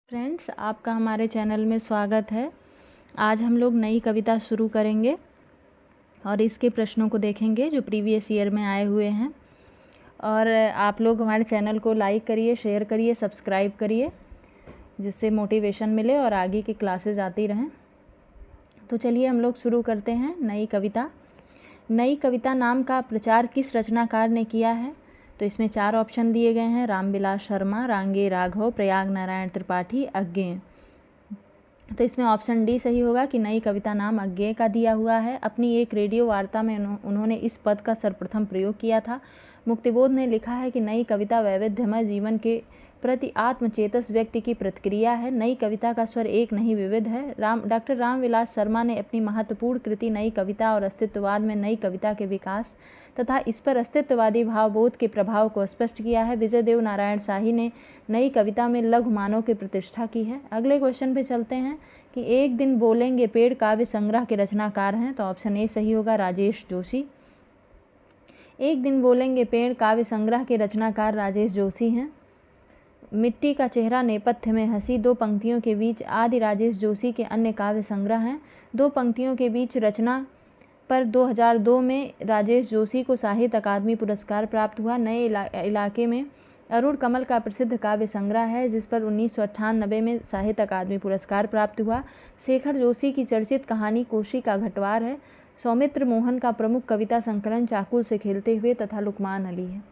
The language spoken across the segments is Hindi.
फ्रेंड्स, आपका हमारे चैनल में स्वागत है। आज हम लोग नई कविता शुरू करेंगे और इसके प्रश्नों को देखेंगे जो प्रीवियस ईयर में आए हुए हैं। और आप लोग हमारे चैनल को लाइक करिए, शेयर करिए, सब्सक्राइब करिए, जिससे मोटिवेशन मिले और आगे की क्लासेस आती रहें। तो चलिए हम लोग शुरू करते हैं नई कविता। नई कविता नाम का प्रचार किस रचनाकार ने किया है? तो इसमें 4 ऑप्शन दिए गए हैं: रामविलास शर्मा, रांगे राघव, प्रयाग नारायण त्रिपाठी, अज्ञेय। तो इसमें ऑप्शन डी सही होगा कि नई कविता नाम अज्ञेय का दिया हुआ है। अपनी एक रेडियो वार्ता में उन्होंने इस पद का सर्वप्रथम प्रयोग किया था। मुक्तिबोध ने लिखा है कि नई कविता वैविध्यमय जीवन के प्रति आत्मचेतस व्यक्ति की प्रतिक्रिया है। नई कविता का स्वर एक नहीं विविध है। डॉक्टर रामविलास शर्मा ने अपनी महत्वपूर्ण कृति नई कविता और अस्तित्ववाद में नई कविता के विकास तथा इस पर अस्तित्ववादी भावबोध के प्रभाव को स्पष्ट किया है। विजय देव नारायण शाही ने नई कविता में लघु मानव की प्रतिष्ठा की है। अगले क्वेश्चन पे चलते हैं कि एक दिन बोलेंगे पेड़ काव्य संग्रह के रचनाकार हैं। तो ऑप्शन ए सही होगा, राजेश जोशी। एक दिन बोलेंगे पेड़ काव्य संग्रह के रचनाकार राजेश जोशी हैं। मिट्टी का चेहरा नेपथ्य में हंसी 2 पंक्तियों के बीच आदि राजेश जोशी के अन्य काव्य संग्रह हैं। 2 पंक्तियों के बीच रचना पर 2002 में राजेश जोशी को साहित्य अकादमी पुरस्कार प्राप्त हुआ। नए इलाके में अरुण कमल का प्रसिद्ध काव्य संग्रह है, जिस पर 1998 में साहित्य अकादमी पुरस्कार प्राप्त हुआ। शेखर जोशी की चर्चित कहानी कोशी का घटवार है। सौमित्र मोहन का प्रमुख कविता संकलन चाकू से खेलते हुए तथा लुकमान अली है।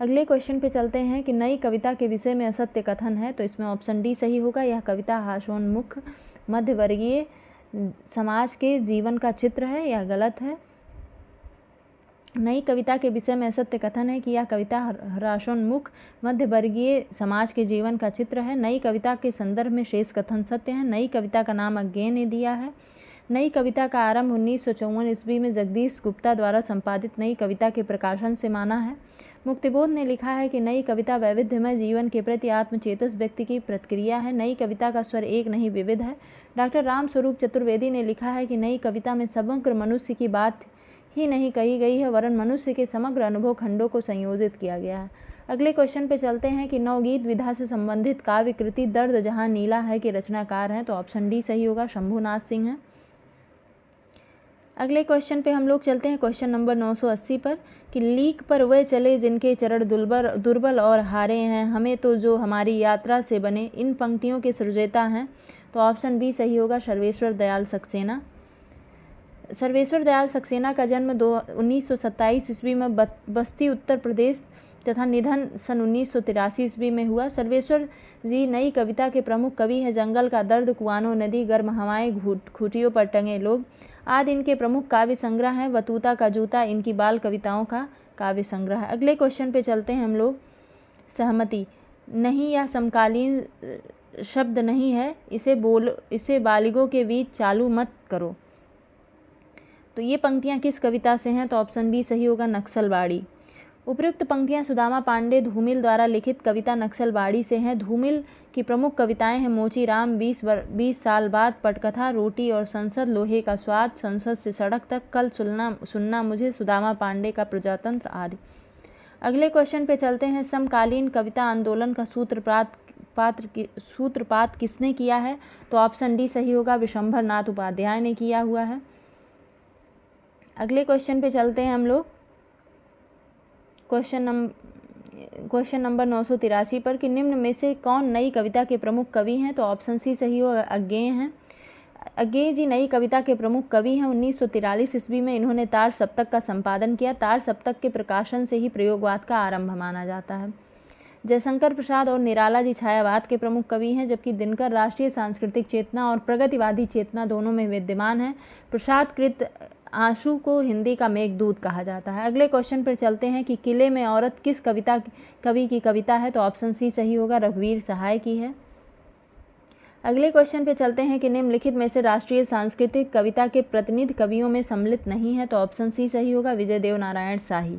अगले क्वेश्चन पे चलते हैं कि नई कविता के विषय में असत्य कथन है। तो इसमें ऑप्शन डी सही होगा, यह कविता हास्योन्मुख मध्यवर्गीय समाज के जीवन का चित्र है। यह गलत है। नई कविता के विषय में असत्य कथन है कि यह कविता हास्योन्मुख मध्यवर्गीय समाज के जीवन का चित्र है। नई कविता के संदर्भ में शेष कथन सत्य है। नई कविता का नाम अज्ञेय ने दिया है। नई कविता का आरंभ 1954 ईस्वी में जगदीश गुप्ता द्वारा संपादित नई कविता के प्रकाशन से माना है। मुक्तिबोध ने लिखा है कि नई कविता वैविध्यमय जीवन के प्रति आत्मचेतस व्यक्ति की प्रतिक्रिया है। नई कविता का स्वर एक नहीं विविध है। डॉक्टर रामस्वरूप चतुर्वेदी ने लिखा है कि नई कविता में समग्र मनुष्य की बात ही नहीं कही गई है, वरन मनुष्य के समग्र अनुभव खंडों को संयोजित किया गया है। अगले क्वेश्चन पे चलते हैं कि नवगीत विधा से संबंधित काव्य कृति दर्द जहां नीला है के रचनाकार हैं। तो ऑप्शन डी सही होगा, शंभुनाथ सिंह है। अगले क्वेश्चन पे हम लोग चलते हैं क्वेश्चन नंबर 980 पर कि लीक पर वे चले जिनके चरण दुर्बल और हारे हैं, हमें तो जो हमारी यात्रा से बने। इन पंक्तियों के सृजयिता हैं। तो ऑप्शन बी सही होगा, सर्वेश्वर दयाल सक्सेना। सर्वेश्वर दयाल सक्सेना का जन्म 1927 ईस्वी में बस्ती उत्तर प्रदेश तथा निधन सन 1983 ईस्वी में हुआ। सर्वेश्वर जी नई कविता के प्रमुख कवि हैं। जंगल का दर्द, कुआनो नदी, गर्म हवाएं, खूंटियों पर टंगे लोग आदि इनके प्रमुख काव्य संग्रह हैं। वतूता का जूता इनकी बाल कविताओं का काव्य संग्रह है। अगले क्वेश्चन पे चलते हैं हम लोग। सहमति नहीं, यह समकालीन शब्द नहीं है, इसे बालिगों के बीच चालू मत करो। तो ये पंक्तियां किस कविता से हैं? तो ऑप्शन बी सही होगा, नक्सलबाड़ी। उपयुक्त पंक्तियां सुदामा पांडे धूमिल द्वारा लिखित कविता नक्सलबाड़ी से हैं। धूमिल की प्रमुख कविताएं हैं मोची राम, 20 साल बाद, पटकथा, रोटी और संसद, लोहे का स्वाद, संसद से सड़क तक, कल सुनना मुझे, सुदामा पांडे का प्रजातंत्र आदि। अगले क्वेश्चन पे चलते हैं। समकालीन कविता आंदोलन का सूत्रपात किसने किया है? तो ऑप्शन डी सही होगा, विशंभर नाथ उपाध्याय ने किया हुआ है। अगले क्वेश्चन पे चलते हैं हम लोग क्वेश्चन नंबर 983 पर कि निम्न में से कौन नई कविता के प्रमुख कवि हैं? तो ऑप्शन सी सही होगा, अज्ञेय हैं। अज्ञेय जी नई कविता के प्रमुख कवि हैं। 1943 ईस्वी में इन्होंने तार सप्तक का संपादन किया। तार सप्तक के प्रकाशन से ही प्रयोगवाद का आरंभ माना जाता है। जयशंकर प्रसाद और निराला जी छायावाद के प्रमुख कवि हैं, जबकि दिनकर राष्ट्रीय सांस्कृतिक चेतना और प्रगतिवादी चेतना दोनों में विद्यमान है। प्रसाद कृत आंसू को हिंदी का मेघदूत कहा जाता है। अगले क्वेश्चन पर चलते हैं कि किले में औरत किस कवि की कविता है? तो ऑप्शन सी सही होगा, रघुवीर सहाय की है। अगले क्वेश्चन पे चलते हैं कि निम्नलिखित में से राष्ट्रीय सांस्कृतिक कविता के प्रतिनिधि कवियों में सम्मिलित नहीं है। तो ऑप्शन सी सही होगा, विजय देव नारायण शाही।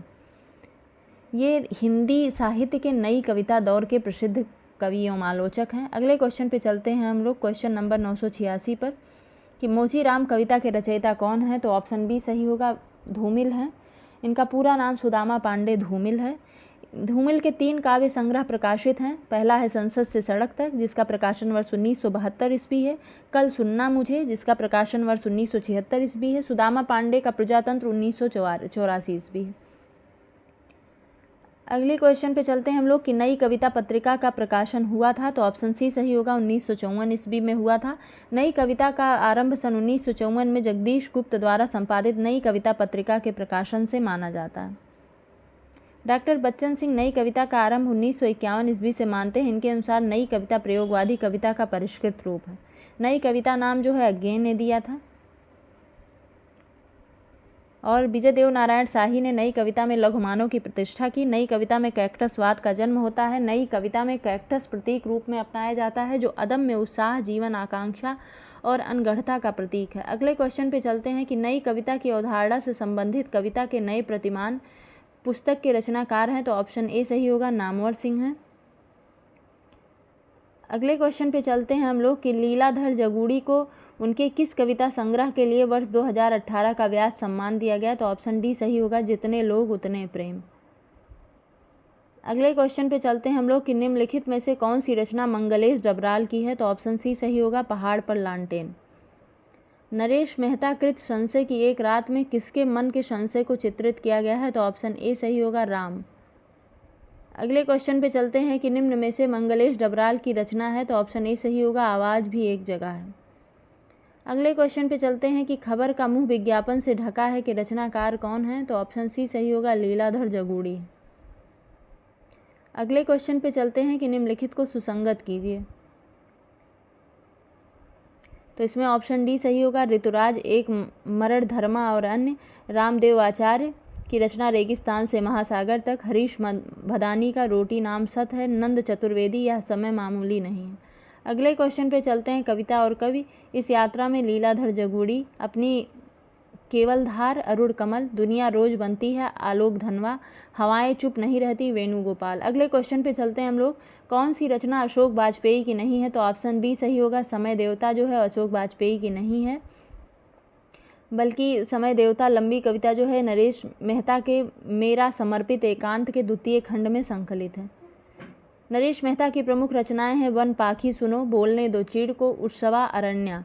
ये हिंदी साहित्य के नई कविता दौर के प्रसिद्ध कवि एवं आलोचक हैं। अगले क्वेश्चन पे चलते हैं हम लोग क्वेश्चन नंबर 986 पर कि मोची राम कविता के रचयिता कौन है? तो ऑप्शन बी सही होगा, धूमिल हैं। इनका पूरा नाम सुदामा पांडे धूमिल है। धूमिल के 3 काव्य संग्रह प्रकाशित हैं। पहला है संसद से सड़क तक, जिसका प्रकाशन वर्ष 1972 ईस्वी है। कल सुनना मुझे, जिसका प्रकाशन वर्ष 1976 ईस्वी है। सुदामा पांडे का प्रजातंत्र 1984 ईस्वी है। अगले क्वेश्चन पे चलते हैं हम लोग कि नई कविता पत्रिका का प्रकाशन हुआ था, तो ऑप्शन सी सही होगा, 1954 ईस्वी में हुआ था। नई कविता का आरंभ सन 1954 में जगदीश गुप्त द्वारा संपादित नई कविता पत्रिका के प्रकाशन से माना जाता है। डॉक्टर बच्चन सिंह नई कविता का आरंभ 1951 ईस्वी से मानते हैं। इनके अनुसार नई कविता प्रयोगवादी कविता का परिष्कृत रूप है। नई कविता नाम जो है अज्ञे ने दिया था। और विजय देव नारायण शाही ने नई कविता में लघुमानों की प्रतिष्ठा की। नई कविता में कैक्टसवाद का जन्म होता है। नई कविता में कैक्टस प्रतीक रूप में अपनाया जाता है, जो अदम्य उत्साह, जीवन आकांक्षा और अनगढ़ता का प्रतीक है। अगले क्वेश्चन पे चलते हैं कि नई कविता की अवधारणा से संबंधित कविता के नए प्रतिमान पुस्तक के रचनाकार हैं, तो ऑप्शन ए सही होगा, नामवर सिंह हैं। अगले क्वेश्चन पे चलते हैं हम लोग कि लीलाधर जगूड़ी को उनके किस कविता संग्रह के लिए वर्ष 2018 का व्यास सम्मान दिया गया, तो ऑप्शन डी सही होगा, जितने लोग उतने प्रेम। अगले क्वेश्चन पे चलते हैं हम लोग कि निम्नलिखित में से कौन सी रचना मंगलेश डबराल की है, तो ऑप्शन सी सही होगा, पहाड़ पर लालटेन। नरेश मेहता कृत संशय की एक रात में किसके मन के संशय को चित्रित किया गया है, तो ऑप्शन ए सही होगा, राम। अगले क्वेश्चन पे चलते हैं कि निम्न में से मंगलेश डबराल की रचना है, तो ऑप्शन ए सही होगा, आवाज़ भी एक जगह है। अगले क्वेश्चन पे चलते हैं कि खबर का मुंह विज्ञापन से ढका है कि रचनाकार कौन है, तो ऑप्शन सी सही होगा, लीलाधर जगूड़ी। अगले क्वेश्चन पे चलते हैं कि निम्नलिखित को सुसंगत कीजिए, तो इसमें ऑप्शन डी सही होगा, ऋतुराज एक मरण धर्मा और अन्य, रामदेव आचार्य की रचना रेगिस्तान से महासागर तक, हरीश भदानी का रोटी नाम सत है, नंद चतुर्वेदी यह समय मामूली नहीं है। अगले क्वेश्चन पे चलते हैं कविता और कवि। इस यात्रा में लीलाधर जगूड़ी अपनी केवलधार, अरुण कमल, दुनिया रोज बनती है, आलोक धनवा, हवाएं चुप नहीं रहती, वेणुगोपाल। अगले क्वेश्चन पे चलते हैं हम लोग, कौन सी रचना अशोक वाजपेयी की नहीं है, तो ऑप्शन बी सही होगा, समय देवता जो है अशोक वाजपेयी की नहीं है, बल्कि समय देवता लंबी कविता जो है नरेश मेहता के मेरा समर्पित एकांत के द्वितीय खंड में संकलित है। नरेश मेहता की प्रमुख रचनाएं हैं वन पाखी सुनो, बोलने दो चिड़ को, उत्सवा, अरण्या।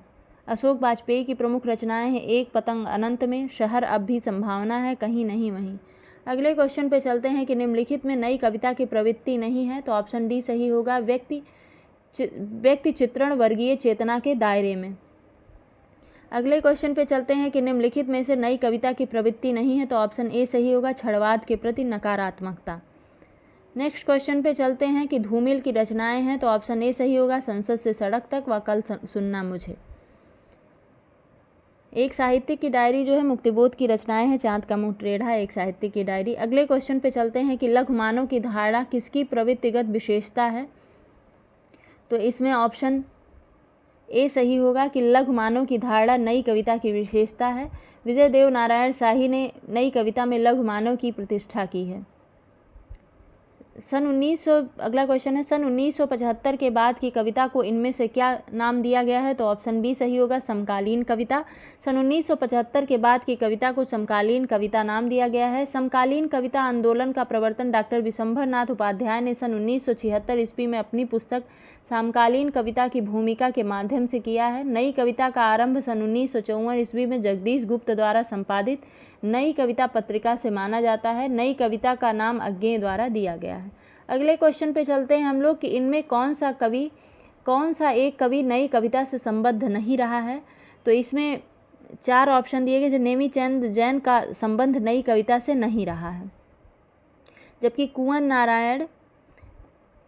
अशोक वाजपेयी की प्रमुख रचनाएं हैं एक पतंग अनंत में, शहर अब भी संभावना है, कहीं नहीं वहीं। अगले क्वेश्चन पे चलते हैं कि निम्नलिखित में नई कविता की प्रवृत्ति नहीं है, तो ऑप्शन डी सही होगा, व्यक्ति चित्रण वर्गीय चेतना के दायरे में। अगले क्वेश्चन पे चलते हैं कि निम्नलिखित में से नई कविता की प्रवृत्ति नहीं है, तो ऑप्शन ए सही होगा, छड़वाद के प्रति नकारात्मकता। नेक्स्ट क्वेश्चन पे चलते हैं कि धूमिल की रचनाएं हैं, तो ऑप्शन ए सही होगा, संसद से सड़क तक व कल सुनना मुझे। एक साहित्यिक की डायरी जो है मुक्तिबोध की रचनाएं हैं, चांद का मुंह टेढ़ा एक साहित्यिक की डायरी। अगले क्वेश्चन पे चलते हैं कि लघुमानों की धारणा किसकी प्रवृत्तिगत विशेषता है, तो इसमें ऑप्शन ए सही होगा कि लघुमानों की धारणा नई कविता की विशेषता है। विजय देव नारायण शाही ने नई कविता में लघुमानों की प्रतिष्ठा की है। अगला क्वेश्चन है, सन 1975 के बाद की कविता को इनमें से क्या नाम दिया गया है, तो ऑप्शन बी सही होगा, समकालीन कविता। सन 1975 के बाद की कविता को समकालीन कविता नाम दिया गया है। समकालीन कविता आंदोलन का प्रवर्तन डॉक्टर विशंभर नाथ उपाध्याय ने सन 1976 ईस्वी में अपनी पुस्तक समकालीन कविता की भूमिका के माध्यम से किया है। नई कविता का आरंभ सन 1954 ईस्वी में जगदीश गुप्त द्वारा संपादित नई कविता पत्रिका से माना जाता है। नई कविता का नाम अज्ञे द्वारा दिया गया है। अगले क्वेश्चन पे चलते हैं हम लोग कि इनमें कौन सा एक कवि नई कविता से संबद्ध नहीं रहा है, तो इसमें 4 ऑप्शन दिए गए, जो नेमीचंद जैन का संबंध नई कविता से नहीं रहा है, जबकि कुंवर नारायण,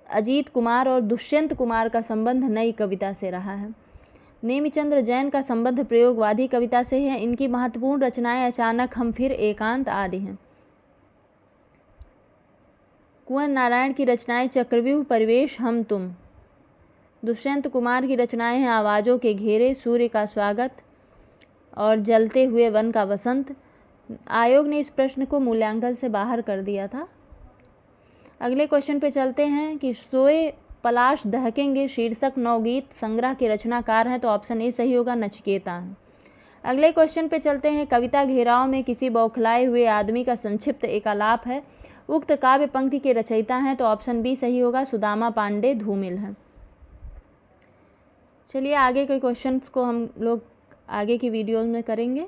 अजीत कुमार और दुष्यंत कुमार का संबंध नई कविता से रहा है। नेमिचंद्र जैन का संबंध प्रयोगवादी कविता से है। इनकी महत्वपूर्ण रचनाएं अचानक, हम फिर, एकांत आदि हैं। कुंवर नारायण की रचनाएं चक्रव्यूह, परिवेश, हम तुम। दुष्यंत कुमार की रचनाएं हैं आवाज़ों के घेरे, सूर्य का स्वागत और जलते हुए वन का वसंत। आयोग ने इस प्रश्न को मूल्यांकन से बाहर कर दिया था। अगले क्वेश्चन पे चलते हैं कि सोए पलाश दहकेंगे शीर्षक नवगीत संग्रह के रचनाकार हैं, तो ऑप्शन ए सही होगा, नचिकेता हैं। अगले क्वेश्चन पे चलते हैं। कविता घेराव में किसी बौखलाए हुए आदमी का संक्षिप्त एक आलाप है। उक्त काव्य पंक्ति के रचयिता हैं तो ऑप्शन बी सही होगा, सुदामा पांडे धूमिल हैं। चलिए आगे के क्वेश्चंस को हम लोग आगे की वीडियो में करेंगे।